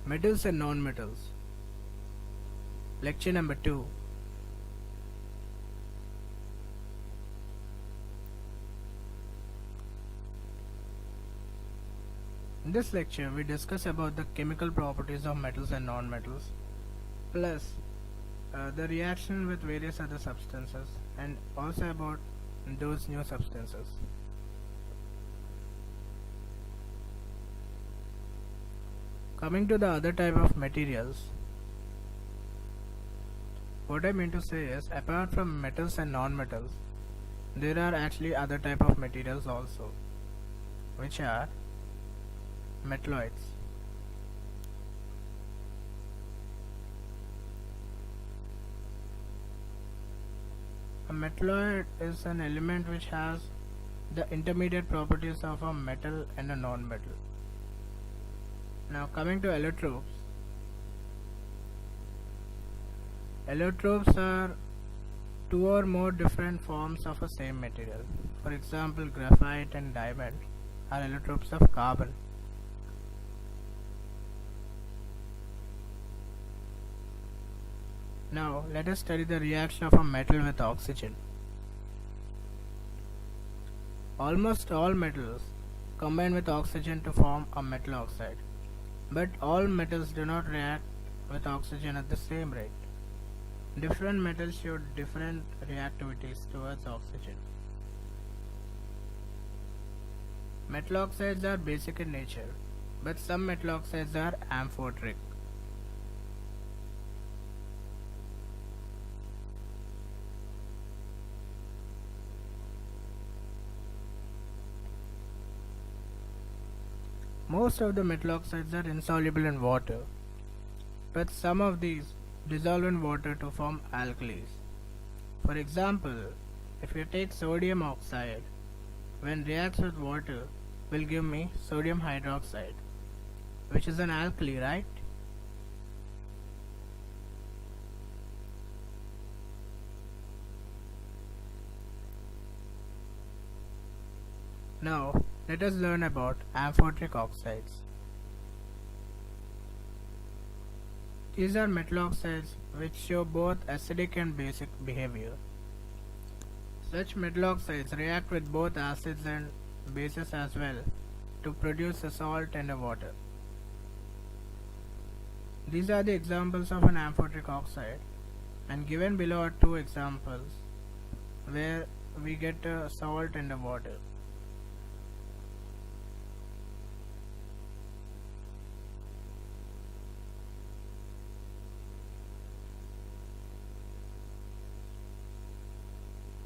Metals and non-metals. Lecture number 2. In this lecture, we discuss about the chemical properties of metals and non-metals, plus the reaction with various other substances, and also about those new substances. Coming to the other type of materials, what I mean to say is, apart from metals and non-metals, there are actually other type of materials also, which are metalloids. A metalloid is an element which has the intermediate properties of a metal and a non-metal. Now coming to allotropes. Allotropes are two or more different forms of a same material. For example, graphite and diamond are allotropes of carbon. Now let us study the reaction of a metal with oxygen. Almost all metals combine with oxygen to form a metal oxide, but all metals do not react with oxygen at the same rate. Different metals show different reactivities towards oxygen. Metal oxides are basic in nature, but some metal oxides are amphoteric. Most of the metal oxides are insoluble in water, but some of these dissolve in water to form alkalis. For example, if you take sodium oxide, when reacts with water, will give me sodium hydroxide, which is an alkali, right? Now, let us learn about amphoteric oxides. These are metal oxides which show both acidic and basic behavior. Such metal oxides react with both acids and bases as well to produce a salt and a water. These are the examples of an amphoteric oxide, and given below are two examples where we get a salt and a water.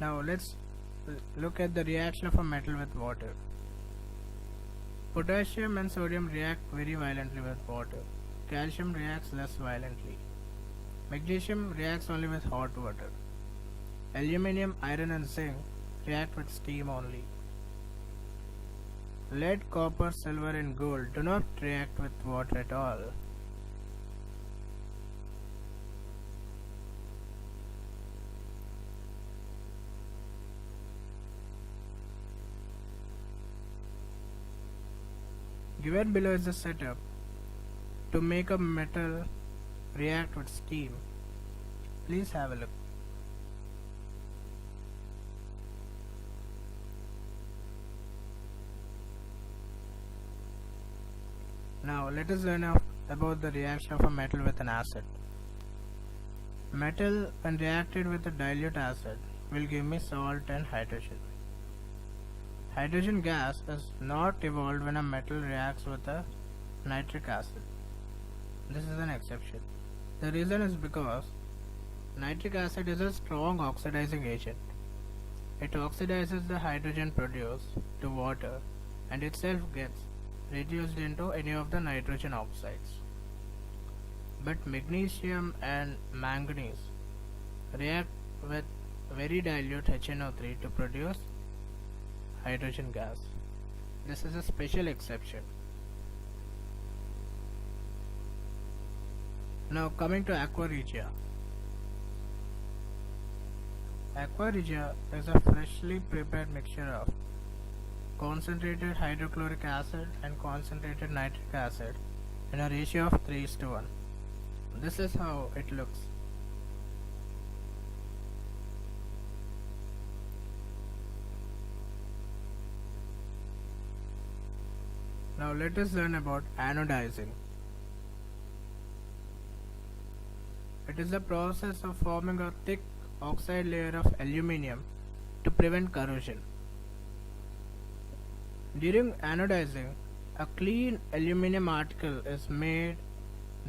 Now let's look at the reaction of a metal with water. Potassium and sodium react very violently with water. Calcium reacts less violently. Magnesium reacts only with hot water. Aluminium, iron and zinc react with steam only. Lead, copper, silver and gold do not react with water at all. Given below is the setup to make a metal react with steam. Please have a look. Now let us learn about the reaction of a metal with an acid. Metal when reacted with a dilute acid will give me salt and hydrogen. Hydrogen gas is not evolved when a metal reacts with a nitric acid. This is an exception. The reason is because nitric acid is a strong oxidizing agent. It oxidizes the hydrogen produced to water and itself gets reduced into any of the nitrogen oxides. But magnesium and manganese react with very dilute HNO3 to produce hydrogen gas. This is a special exception. Now coming to Aqua Regia. Aqua Regia is a freshly prepared mixture of concentrated hydrochloric acid and concentrated nitric acid in a ratio of 3:1. This is how it looks. Now let us learn about anodizing. It is the process of forming a thick oxide layer of aluminium to prevent corrosion. During anodizing, a clean aluminium article is made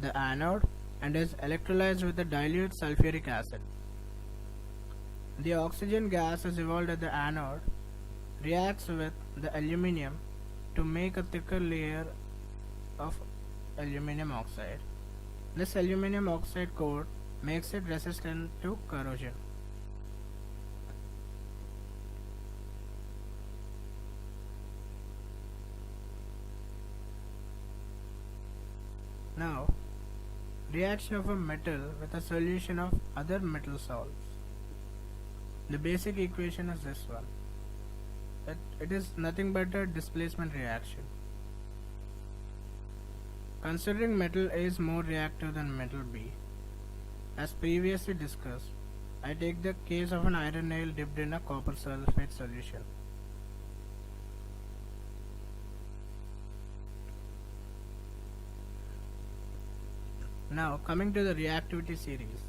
the anode and is electrolyzed with a dilute sulfuric acid. The oxygen gas is evolved at the anode, reacts with the aluminium to make a thicker layer of aluminium oxide. This aluminium oxide coat makes it resistant to corrosion. Now, reaction of a metal with a solution of other metal salts. The basic equation is this one. It is nothing but a displacement reaction. Considering metal A is more reactive than metal B, as previously discussed, I take the case of an iron nail dipped in a copper sulfate solution. Now coming to the reactivity series.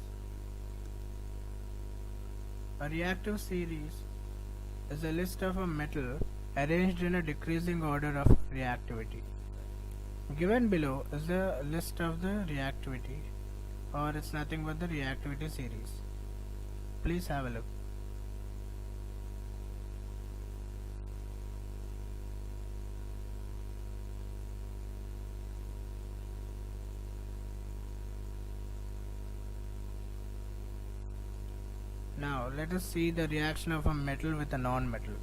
A reactive series is a list of a metal arranged in a decreasing order of reactivity. Given below is the list of the reactivity, or it's nothing but the reactivity series. Please have a look. Now let us see the reaction of a metal with a non-metal.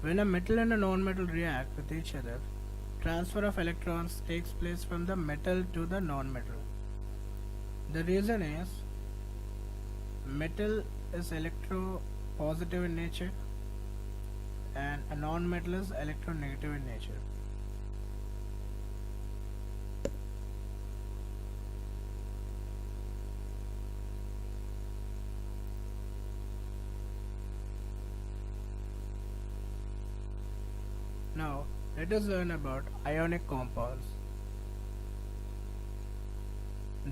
When a metal and a non-metal react with each other, transfer of electrons takes place from the metal to the non-metal. The reason is metal is electropositive in nature and a non-metal is electronegative in nature. Now, let us learn about ionic compounds.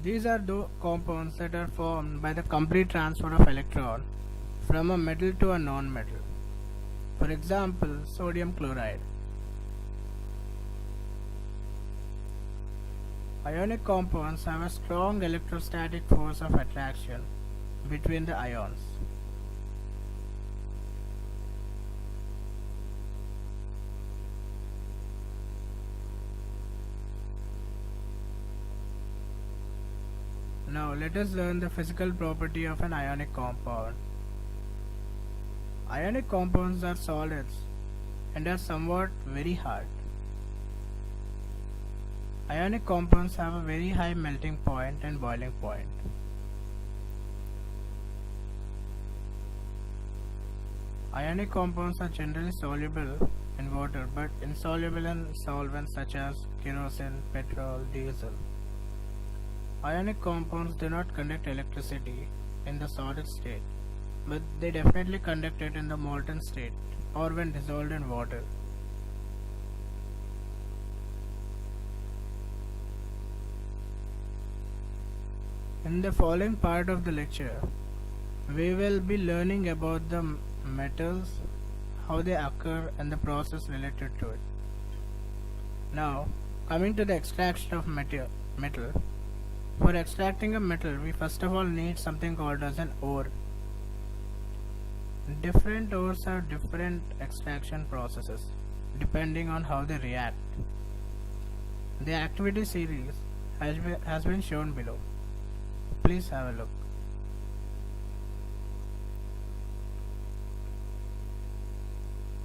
These are those compounds that are formed by the complete transfer of electron from a metal to a non-metal. For example, sodium chloride. Ionic compounds have a strong electrostatic force of attraction between the ions. Now let us learn the physical property of an ionic compound. Ionic compounds are solids and are somewhat very hard. Ionic compounds have a very high melting point and boiling point. Ionic compounds are generally soluble in water but insoluble in solvents such as kerosene, petrol, diesel. Ionic compounds do not conduct electricity in the solid state, but they definitely conduct it in the molten state or when dissolved in water. In the following part of the lecture, we will be learning about the metals, how they occur and the process related to it. Now, coming to the extraction of metal. For extracting a metal, we first of all need something called as an ore. Different ores have different extraction processes depending on how they react. The activity series has been shown below. Please have a look.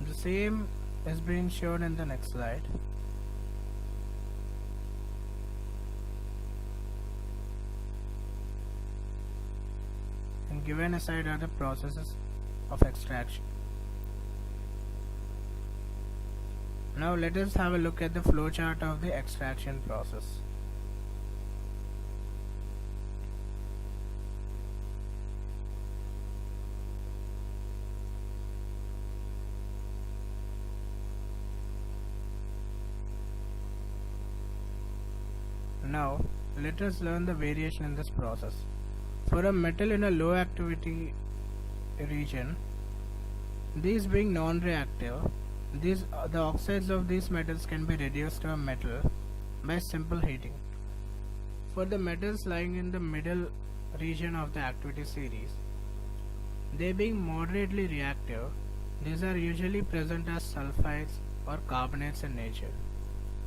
The same is being shown in the next slide. And given aside are the processes of extraction. Now let us have a look at the flowchart of the extraction process. Now let us learn the variation in this process. For a metal in a low activity region, these being non-reactive, the oxides of these metals can be reduced to a metal by simple heating. For the metals lying in the middle region of the activity series, they being moderately reactive, these are usually present as sulfides or carbonates in nature.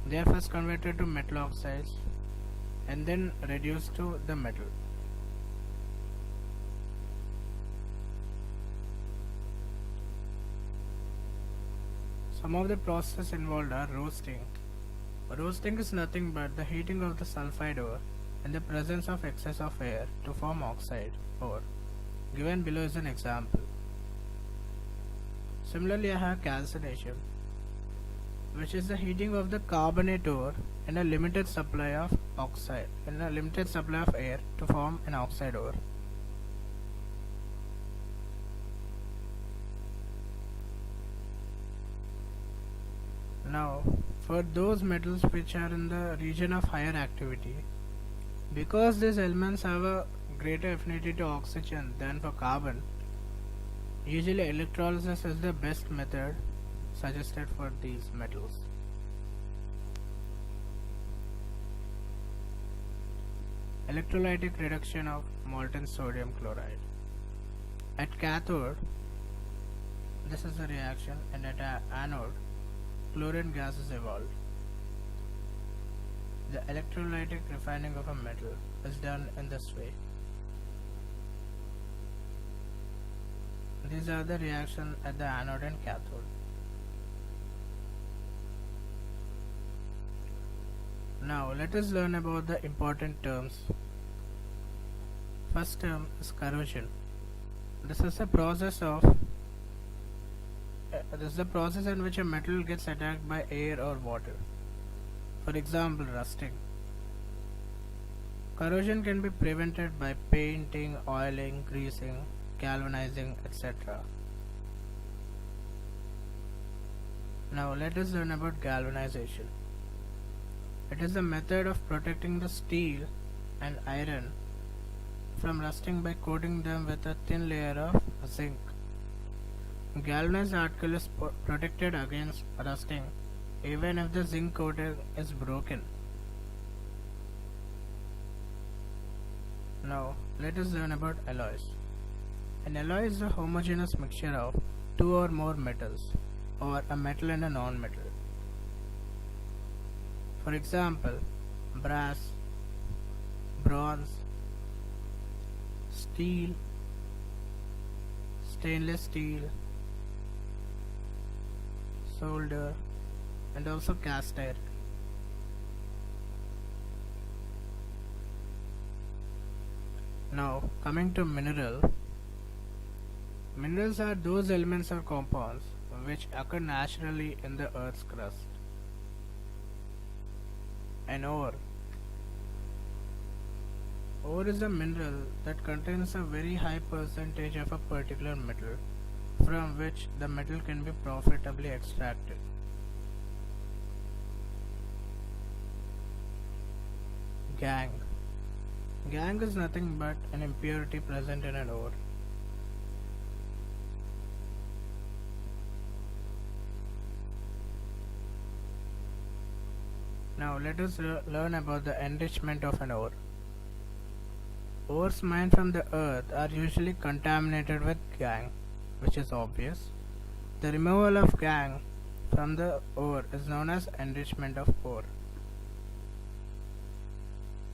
They are first converted to metal oxides and then reduced to the metal. Some of the processes involved are roasting. Roasting is nothing but the heating of the sulfide ore in the presence of excess of air to form oxide ore. Given below is an example. Similarly, I have calcination, which is the heating of the carbonate ore in a limited supply of air to form an oxide ore. Now, for those metals which are in the region of higher activity, because these elements have a greater affinity to oxygen than for carbon, usually electrolysis is the best method suggested for these metals. Electrolytic reduction of molten sodium chloride. At cathode, this is the reaction, and at anode, chlorine gas is evolved. The electrolytic refining of a metal is done in this way. These are the reactions at the anode and cathode. Now let us learn about the important terms. First term is corrosion. This is the process in which a metal gets attacked by air or water. For example, rusting. Corrosion can be prevented by painting, oiling, greasing, galvanizing, etc. Now let us learn about galvanization. It is a method of protecting the steel and iron from rusting by coating them with a thin layer of zinc. Galvanized article is protected against rusting even if the zinc coating is broken. Now let us learn about alloys. An alloy is a homogeneous mixture of two or more metals, or a metal and a non-metal. For example, brass, bronze, steel, stainless steel, solder, and also cast iron. Now coming to minerals are those elements or compounds which occur naturally in the earth's crust. An ore is a mineral that contains a very high percentage of a particular metal from which the metal can be profitably extracted. Gangue is nothing but an impurity present in an ore. Now let us learn about the enrichment of an ore. Ores mined from the earth are usually contaminated with gangue, which is obvious. The removal of gangue from the ore is known as enrichment of ore.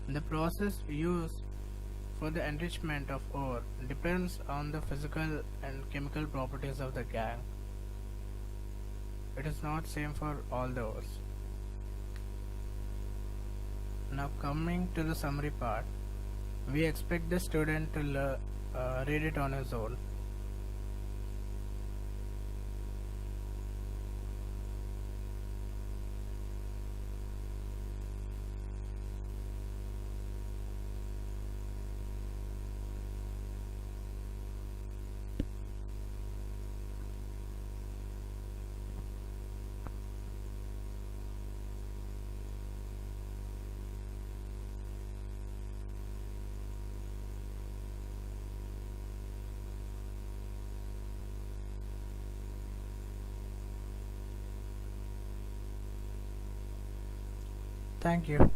The process used for the enrichment of ore depends on the physical and chemical properties of the gangue. It is not same for all the ores. Now coming to the summary part, we expect the student to read it on his own. Thank you.